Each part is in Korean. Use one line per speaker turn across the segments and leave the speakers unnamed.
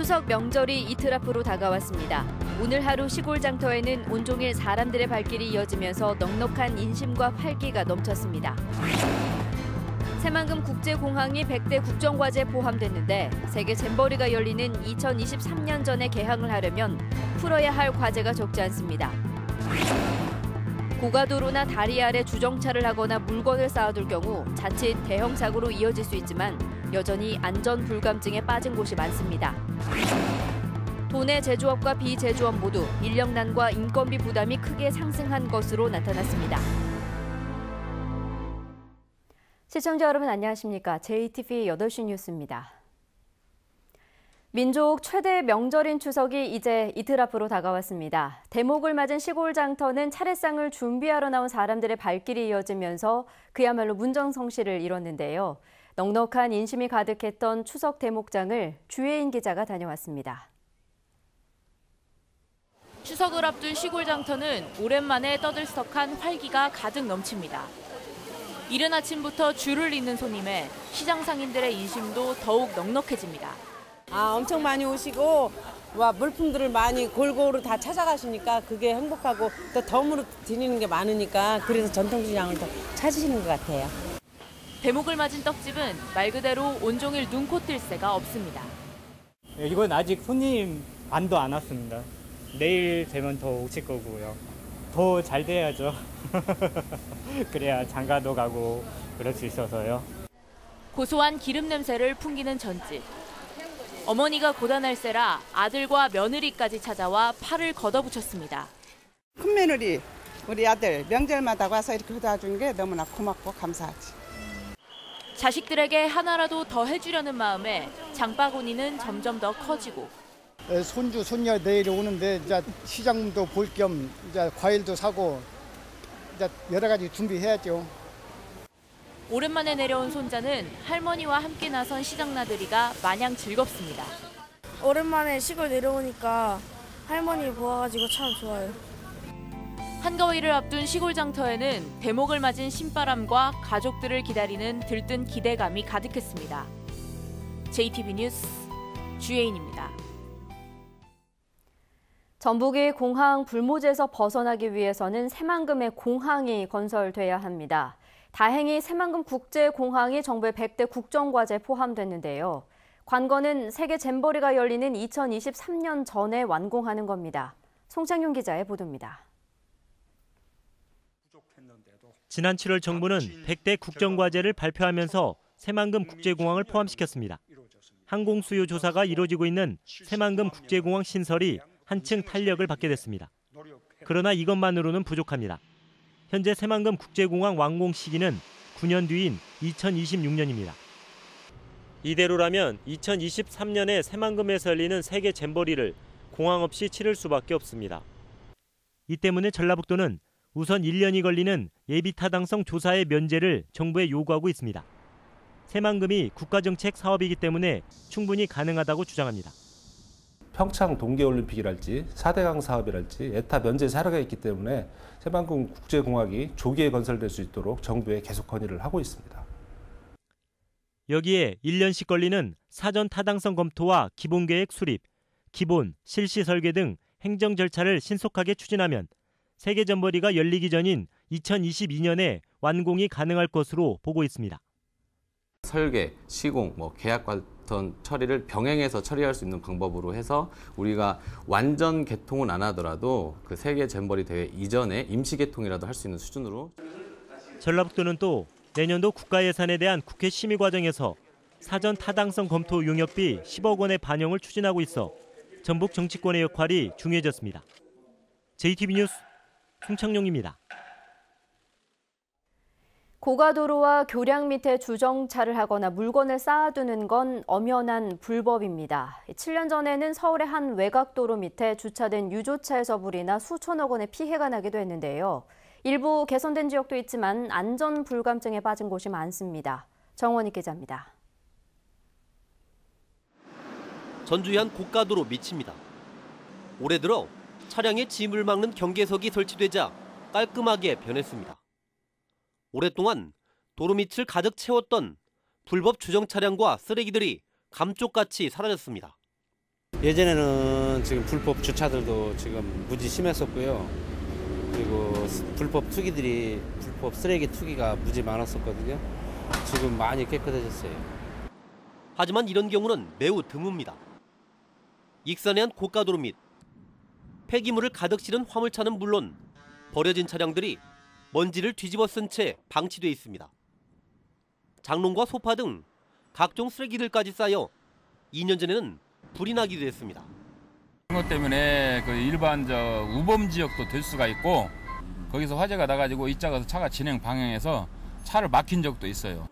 추석 명절이 이틀 앞으로 다가왔습니다. 오늘 하루 시골 장터에는 온종일 사람들의 발길이 이어지면서 넉넉한 인심과 활기가 넘쳤습니다. 새만금 국제공항이 100대 국정과제에 포함됐는데 세계 잼버리가 열리는 2023년 전에 개항을 하려면 풀어야 할 과제가 적지 않습니다. 고가도로나 다리 아래 주정차를 하거나 물건을 쌓아둘 경우 자칫 대형 사고로 이어질 수 있지만 여전히 안전 불감증에 빠진 곳이 많습니다. 도내 제조업과 비제조업 모두 인력난과 인건비 부담이 크게 상승한 것으로 나타났습니다. 시청자 여러분 안녕하십니까? JTV 8시 뉴스입니다. 민족 최대 명절인 추석이 이제 이틀 앞으로 다가왔습니다. 대목을 맞은 시골 장터는 차례상을 준비하러 나온 사람들의 발길이 이어지면서 그야말로 문정성시를 이뤘는데요. 넉넉한 인심이 가득했던 추석 대목장을 주혜인 기자가 다녀왔습니다. 추석을 앞둔 시골 장터는 오랜만에 떠들썩한 활기가 가득 넘칩니다. 이른 아침부터 줄을 잇는 손님에 시장 상인들의 인심도 더욱 넉넉해집니다.
엄청 많이 오시고 물품들을 많이 골고루 다 찾아가시니까 그게 행복하고 또 덤으로 드리는 게 많으니까 그래서 전통시장을 더 찾으시는 것 같아요.
대목을 맞은 떡집은 말 그대로 온종일 눈코 뜰 새가 없습니다.
이건 아직 손님 반도 안 왔습니다. 내일 되면 더 오실 거고요. 더 잘 돼야죠. 그래야 장가도 가고 그럴 수 있어서요.
고소한 기름 냄새를 풍기는 전집. 어머니가 고단할세라 아들과 며느리까지 찾아와 팔을 걷어붙였습니다.
큰 며느리, 우리 아들 명절마다 와서 이렇게 도와주는 게 너무나 고맙고 감사하지.
자식들에게 하나라도 더 해주려는 마음에 장바구니는 점점 더 커지고.
손주, 손녀 내일 오는데 이제 시장도 볼 겸 이제 과일도 사고 이제 여러 가지 준비해야죠.
오랜만에 내려온 손자는 할머니와 함께 나선 시장 나들이가 마냥 즐겁습니다.
오랜만에 시골 내려오니까 할머니 보아가지고 참 좋아요.
한가위를 앞둔 시골 장터에는 대목을 맞은 신바람과 가족들을 기다리는 들뜬 기대감이 가득했습니다. JTV 뉴스 주혜인입니다. 전북의 공항 불모지에서 벗어나기 위해서는 새만금의 공항이 건설돼야 합니다. 다행히 새만금 국제공항이 정부의 100대 국정과제에 포함됐는데요. 관건은 세계 잼버리가 열리는 2023년 전에 완공하는 겁니다. 송창용 기자의 보도입니다.
지난 7월 정부는 100대 국정과제를 발표하면서 새만금 국제공항을 포함시켰습니다. 항공수요 조사가 이루어지고 있는 새만금 국제공항 신설이 한층 탄력을 받게 됐습니다. 그러나 이것만으로는 부족합니다. 현재 새만금 국제공항 완공 시기는 9년 뒤인 2026년입니다. 이대로라면 2023년에 새만금에서 열리는 세계 잼버리를 공항 없이 치를 수밖에 없습니다. 이 때문에 전라북도는 우선 1년이 걸리는 예비타당성 조사의 면제를 정부에 요구하고 있습니다. 새만금이 국가정책 사업이기 때문에 충분히 가능하다고 주장합니다.
평창 동계올림픽이랄지 4대강 사업이랄지 에타 면제 사례가 있기 때문에 새만금 국제공항이 조기에 건설될 수 있도록 정부에 계속 건의를 하고 있습니다.
여기에 1년씩 걸리는 사전 타당성 검토와 기본계획 수립, 기본, 실시 설계 등 행정 절차를 신속하게 추진하면 세계 잼버리가 열리기 전인 2022년에 완공이 가능할 것으로 보고 있습니다.
설계, 시공, 계약 같은 처리를 병행해서 처리할 수 있는 방법으로 해서 우리가 완전 개통은 안 하더라도 그 세계 잼버리 대회 이전에 임시 개통이라도 할 수 있는 수준으로.
전라북도는 또 내년도 국가 예산에 대한 국회 심의 과정에서 사전 타당성 검토 용역비 10억 원의 반영을 추진하고 있어 전북 정치권의 역할이 중요해졌습니다. JTV 뉴스 송창용입니다.
고가도로와 교량 밑에 주정차를 하거나 물건을 쌓아두는 건 엄연한 불법입니다. 7년 전에는 서울의 한 외곽도로 밑에 주차된 유조차에서 불이나 수천억 원의 피해가 나기도 했는데요. 일부 개선된 지역도 있지만 안전 불감증에 빠진 곳이 많습니다. 정원희 기자입니다.
전주의 한 고가도로 밑입니다. 올해 들어 차량의 짐을 막는 경계석이 설치되자 깔끔하게 변했습니다. 오랫동안 도로 밑을 가득 채웠던 불법 주정 차량과 쓰레기들이 감쪽같이 사라졌습니다.
예전에는 지금 불법 주차들도 지금 무지 심했었고요. 그리고 불법 쓰레기 투기가 무지 많았었거든요. 지금 많이 깨끗해졌어요.
하지만 이런 경우는 매우 드뭅니다. 익산의 한 고가도로 및 폐기물을 가득 실은 화물차는 물론 버려진 차량들이 먼지를 뒤집어 쓴 채 방치돼 있습니다. 장롱과 소파 등 각종 쓰레기들까지 쌓여 2년 전에는 불이 나기도 했습니다.
그것 때문에 그 일반 우범 지역도 될 수가 있고 거기서 화재가 나가지고 이쪽에서 차가 진행 방향에서 차를 막힌 적도 있어요.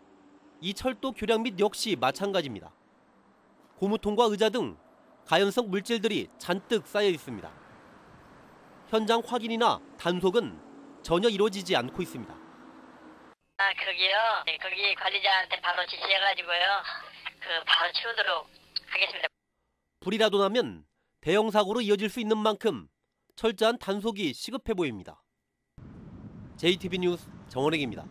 이 철도 교량 및 역시 마찬가지입니다. 고무통과 의자 등 가연성 물질들이 잔뜩 쌓여 있습니다. 현장 확인이나 단속은 전혀 이루어지지 않고 있습니다.
거기요? 네, 거기 관리자한테 바로 지시해가지고요. 바로 치우도록 하겠습니다.
불이라도 나면 대형 사고로 이어질 수 있는 만큼 철저한 단속이 시급해 보입니다. JTB 뉴스 정원익입니다.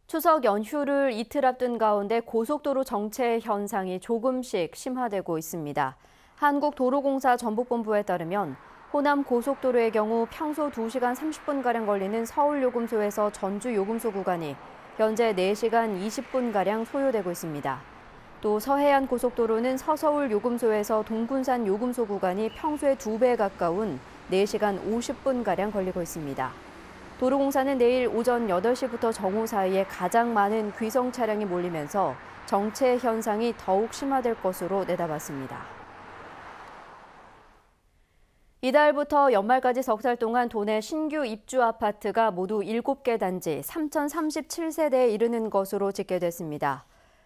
추석 연휴를 이틀 앞둔 가운데 고속도로 정체 현상이 조금씩 심화되고 있습니다. 한국도로공사 전북본부에 따르면 호남 고속도로의 경우 평소 2시간 30분가량 걸리는 서울요금소에서 전주요금소 구간이 현재 4시간 20분가량 소요되고 있습니다. 또 서해안 고속도로는 서서울 요금소에서 동군산 요금소 구간이 평소의 2배 가까운 4시간 50분가량 걸리고 있습니다. 도로공사는 내일 오전 8시부터 정오 사이에 가장 많은 귀성 차량이 몰리면서 정체 현상이 더욱 심화될 것으로 내다봤습니다. 이달부터 연말까지 석 달 동안 도내 신규 입주 아파트가 모두 7개 단지 3,037세대에 이르는 것으로 집계됐습니다.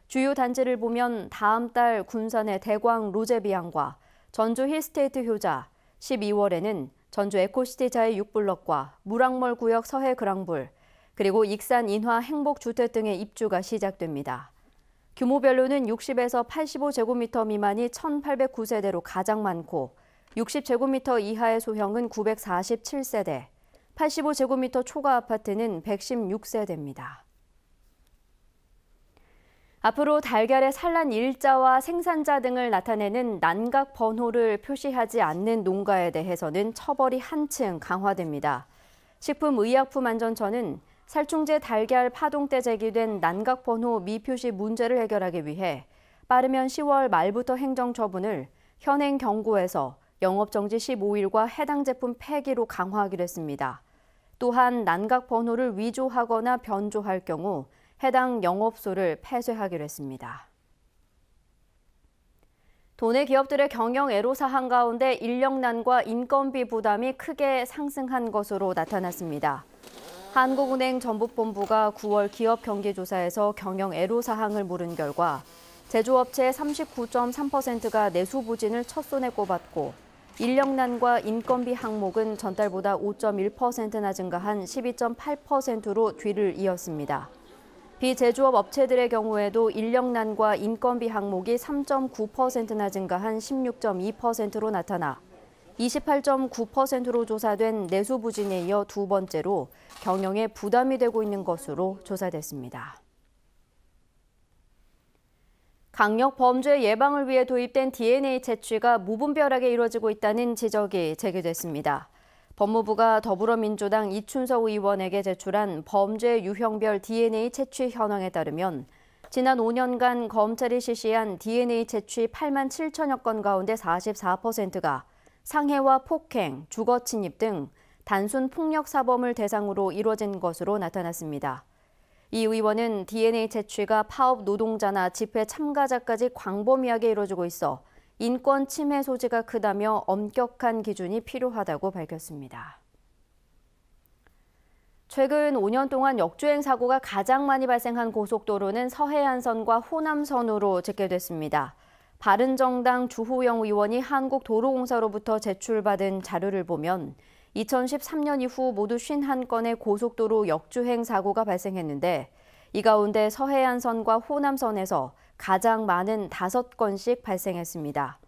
주요 단지를 보면 다음 달 군산의 대광 로제비앙과 전주 힐스테이트 효자, 12월에는 전주 에코시티 자이 6블럭과 무락몰 구역 서해 그랑불, 그리고 익산 인화 행복주택 등의 입주가 시작됩니다. 규모별로는 60에서 85제곱미터 미만이 1,809세대로 가장 많고 60제곱미터 이하의 소형은 947세대, 85제곱미터 초과 아파트는 116세대입니다. 앞으로 달걀의 산란 일자와 생산자 등을 나타내는 난각 번호를 표시하지 않는 농가에 대해서는 처벌이 한층 강화됩니다. 식품의약품안전처는 살충제 달걀 파동 때 제기된 난각 번호 미표시 문제를 해결하기 위해 빠르면 10월 말부터 행정처분을 현행 경고에서 영업정지 15일과 해당 제품 폐기로 강화하기로 했습니다. 또한 난각 번호를 위조하거나 변조할 경우 해당 영업소를 폐쇄하기로 했습니다. 도내 기업들의 경영 애로사항 가운데 인력난과 인건비 부담이 크게 상승한 것으로 나타났습니다. 한국은행 전북본부가 9월 기업 경기조사에서 경영 애로사항을 물은 결과 제조업체의 39.3%가 내수 부진을 첫 손에 꼽았고 인력난과 인건비 항목은 전달보다 5.1%나 증가한 12.8%로 뒤를 이었습니다. 비제조업 업체들의 경우에도 인력난과 인건비 항목이 3.9%나 증가한 16.2%로 나타나 28.9%로 조사된 내수 부진에 이어 두 번째로 경영에 부담이 되고 있는 것으로 조사됐습니다. 강력 범죄 예방을 위해 도입된 DNA 채취가 무분별하게 이루어지고 있다는 지적이 제기됐습니다. 법무부가 더불어민주당 이춘석 의원에게 제출한 범죄 유형별 DNA 채취 현황에 따르면 지난 5년간 검찰이 실시한 DNA 채취 8만 7천여 건 가운데 44%가 상해와 폭행, 주거 침입 등 단순 폭력 사범을 대상으로 이루어진 것으로 나타났습니다. 이 의원은 DNA 채취가 파업 노동자나 집회 참가자까지 광범위하게 이루어지고 있어 인권 침해 소지가 크다며 엄격한 기준이 필요하다고 밝혔습니다. 최근 5년 동안 역주행 사고가 가장 많이 발생한 고속도로는 서해안선과 호남선으로 집계됐습니다. 바른정당 주호영 의원이 한국도로공사로부터 제출받은 자료를 보면 2013년 이후 모두 51건의 고속도로 역주행 사고가 발생했는데 이 가운데 서해안선과 호남선에서 가장 많은 5건씩 발생했습니다.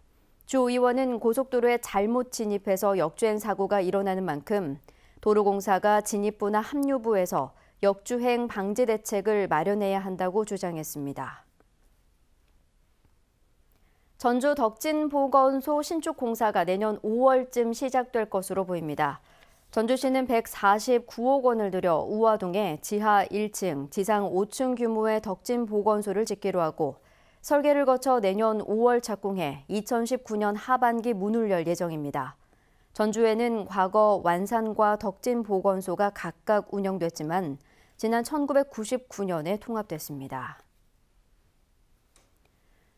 주 의원은 고속도로에 잘못 진입해서 역주행 사고가 일어나는 만큼 도로공사가 진입부나 합류부에서 역주행 방지 대책을 마련해야 한다고 주장했습니다. 전주 덕진보건소 신축 공사가 내년 5월쯤 시작될 것으로 보입니다. 전주시는 149억 원을 들여 우화동에 지하 1층, 지상 5층 규모의 덕진보건소를 짓기로 하고 설계를 거쳐 내년 5월 착공해 2019년 하반기 문을 열 예정입니다. 전주에는 과거 완산과 덕진보건소가 각각 운영됐지만 지난 1999년에 통합됐습니다.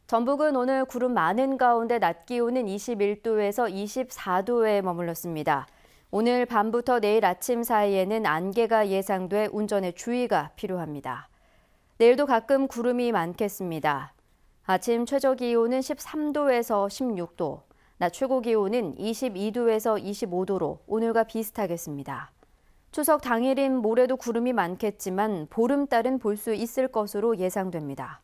전북은 오늘 구름 많은 가운데 낮 기온은 21도에서 24도에 머물렀습니다. 오늘 밤부터 내일 아침 사이에는 안개가 예상돼 운전에 주의가 필요합니다. 내일도 가끔 구름이 많겠습니다. 아침 최저 기온은 13도에서 16도, 낮 최고 기온은 22도에서 25도로 오늘과 비슷하겠습니다. 추석 당일인 모레도 구름이 많겠지만 보름달은 볼 수 있을 것으로 예상됩니다.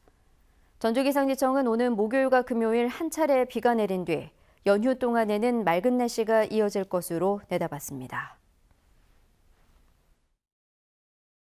전주기상지청은 오늘 목요일과 금요일 한 차례 비가 내린 뒤 연휴 동안에는 맑은 날씨가 이어질 것으로 내다봤습니다.